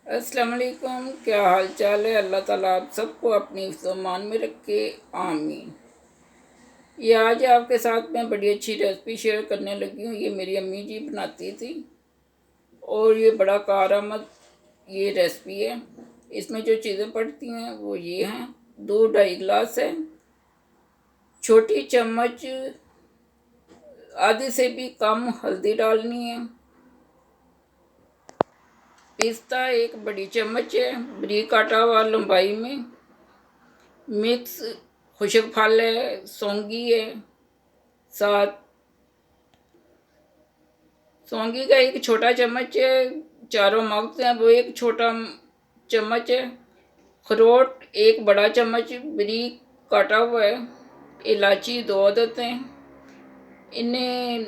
अस्सलाम वालेकुम। क्या हाल चाल है? अल्लाह ताला आप सबको अपनी हिफ्ज़-ओ-मान में रखे, आमीन। ये आज आपके साथ मैं बड़ी अच्छी रेसिपी शेयर करने लगी हूँ। ये मेरी अम्मी जी बनाती थी और ये बड़ा कारआमद ये रेसिपी है। इसमें जो चीज़ें पड़ती हैं वो ये हैं। 2-2.5 गिलास है, छोटी चम्मच आधे से भी कम हल्दी डालनी है। पिस्ता एक बड़ी चम्मच है, बारीक काटा हुआ लंबाई में। मिक्स खुशक फल है, सौंगी है, साथ सौंगी का एक छोटा चम्मच है। चारों मगज हैं वो एक छोटा चम्मच है। अखरोट एक बड़ा चम्मच बारीक काटा हुआ है। इलायची 2 अदद हैं, इन्हें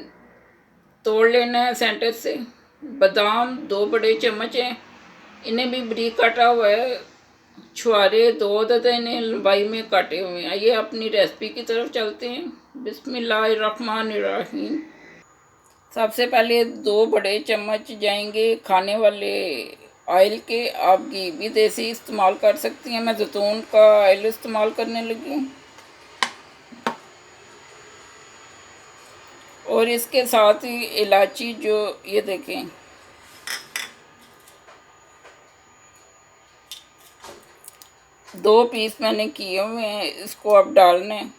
तोड़ लेना है सेंटर से। बादाम 2 बड़े चम्मच हैं, इन्हें भी बारीक काटा हुआ है। छुहारे 2 अदद हैं, इन्हें लंबाई में काटे हुए हैं। आइए अपनी रेसिपी की तरफ चलते हैं। बिस्मिल्लाहिर्रहमानिर्रहीम। सबसे पहले 2 बड़े चम्मच जाएंगे खाने वाले ऑयल के। आप घी भी देसी इस्तेमाल कर सकती हैं, मैं जैतून का ऑयल इस्तेमाल करने लगी हूँ। और इसके साथ ही इलायची जो ये देखें, 2 पीस मैंने किए हुए हैं, इसको अब डालना है।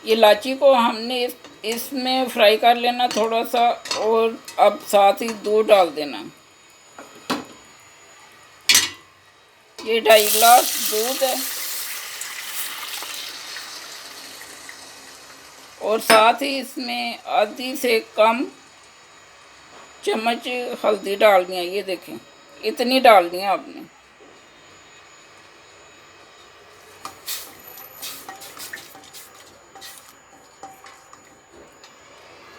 इलायची को हमने इसमें फ्राई कर लेना थोड़ा सा। और अब साथ ही दूध डाल देना। ये 2.5 गिलास दूध है और साथ ही इसमें आधी से कम चम्मच हल्दी डालनी है। ये देखें, इतनी डालनी है आपने।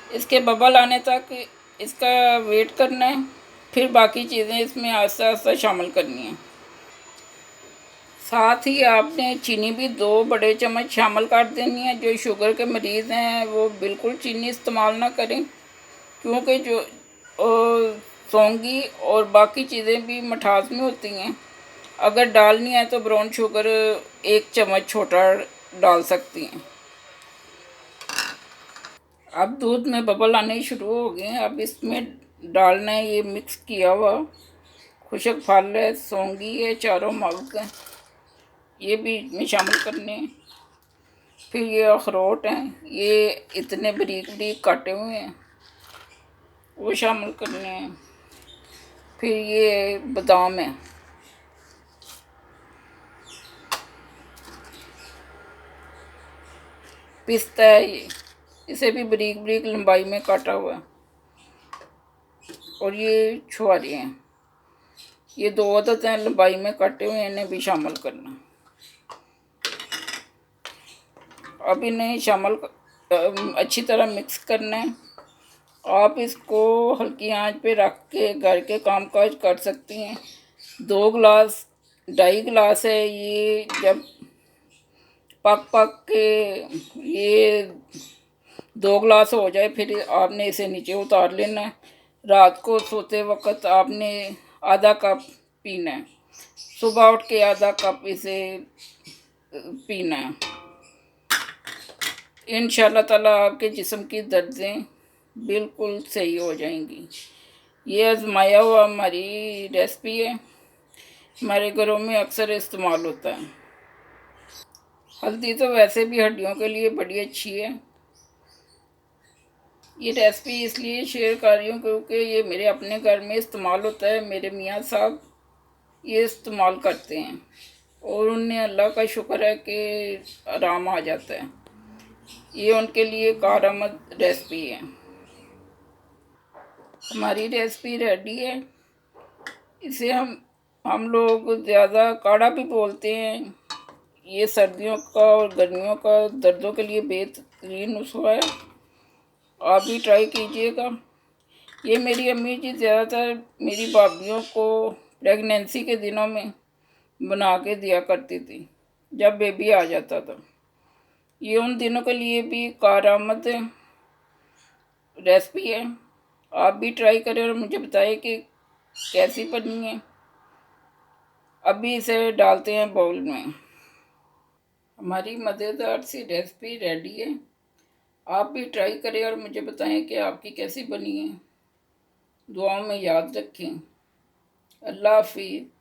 इसके बबल आने तक इसका वेट करना है, फिर बाकी चीज़ें इसमें आस्ता आस्ता शामिल करनी है। साथ ही आपने चीनी भी 2 बड़े चम्मच शामिल कर देनी है। जो शुगर के मरीज़ हैं वो बिल्कुल चीनी इस्तेमाल ना करें, क्योंकि जो सौंगी और बाकी चीज़ें भी मिठास में होती हैं। अगर डालनी है तो ब्राउन शुगर 1 चम्मच छोटा डाल सकती हैं। अब दूध में बबल आने शुरू हो गए हैं। अब इसमें डालना है ये मिक्स किया हुआ खुशक फल है, सौंगी है, चारों मगज हैं, ये भी इसमें शामिल करने हैं। फिर ये अखरोट हैं, ये इतने बारीक बारीक काटे हुए हैं, वो शामिल करने हैं। फिर ये बादाम है, पिस्ता है, ये इसे भी बारीक बारीक लंबाई में काटा हुआ है। और ये छुहारे हैं, ये 2 अदद हैं लंबाई में काटे हुए, इन्हें भी शामिल करना। अब इन्हें शामिल अच्छी तरह मिक्स करना है। आप इसको हल्की आंच पे रख के घर के कामकाज कर सकती हैं। 2 गिलास 2.5 गिलास है ये। जब पक पक के ये 2 गिलास हो जाए फिर आपने इसे नीचे उतार लेना है। रात को सोते वक्त आपने आधा कप पीना है, सुबह उठ के आधा कप इसे पीना है। इंशाल्लाह ताला आपके जिस्म की दर्दें बिल्कुल सही हो जाएंगी। ये आजमाया हुआ हमारी रेसिपी है, हमारे घरों में अक्सर इस्तेमाल होता है। हल्दी तो वैसे भी हड्डियों के लिए बड़ी अच्छी है। ये रेसिपी इसलिए शेयर कर रही हूँ क्योंकि ये मेरे अपने घर में इस्तेमाल होता है। मेरे मियाँ साहब ये इस्तेमाल करते हैं और उन्हें अल्लाह का शुक्र है कि आराम आ जाता है। ये उनके लिए कारआमद रेसिपी है। हमारी रेसिपी रेडी है। इसे हम लोग ज़्यादा काढ़ा भी बोलते हैं। ये सर्दियों का और गर्मियों का दर्दों के लिए बेहतरीन नुस्खा है, आप भी ट्राई कीजिएगा। ये मेरी अम्मी जी ज़्यादातर मेरी भाभीयों को प्रेगनेंसी के दिनों में बना के दिया करती थी जब बेबी आ जाता था। ये उन दिनों के लिए भी कारआमद रेसिपी है। आप भी ट्राई करें और मुझे बताइए कि कैसी बनी है। अभी इसे डालते हैं बाउल में। हमारी मज़ेदार सी रेसिपी रेडी है। आप भी ट्राई करें और मुझे बताएं कि आपकी कैसी बनी है। दुआओं में याद रखें। अल्लाह हाफिज़।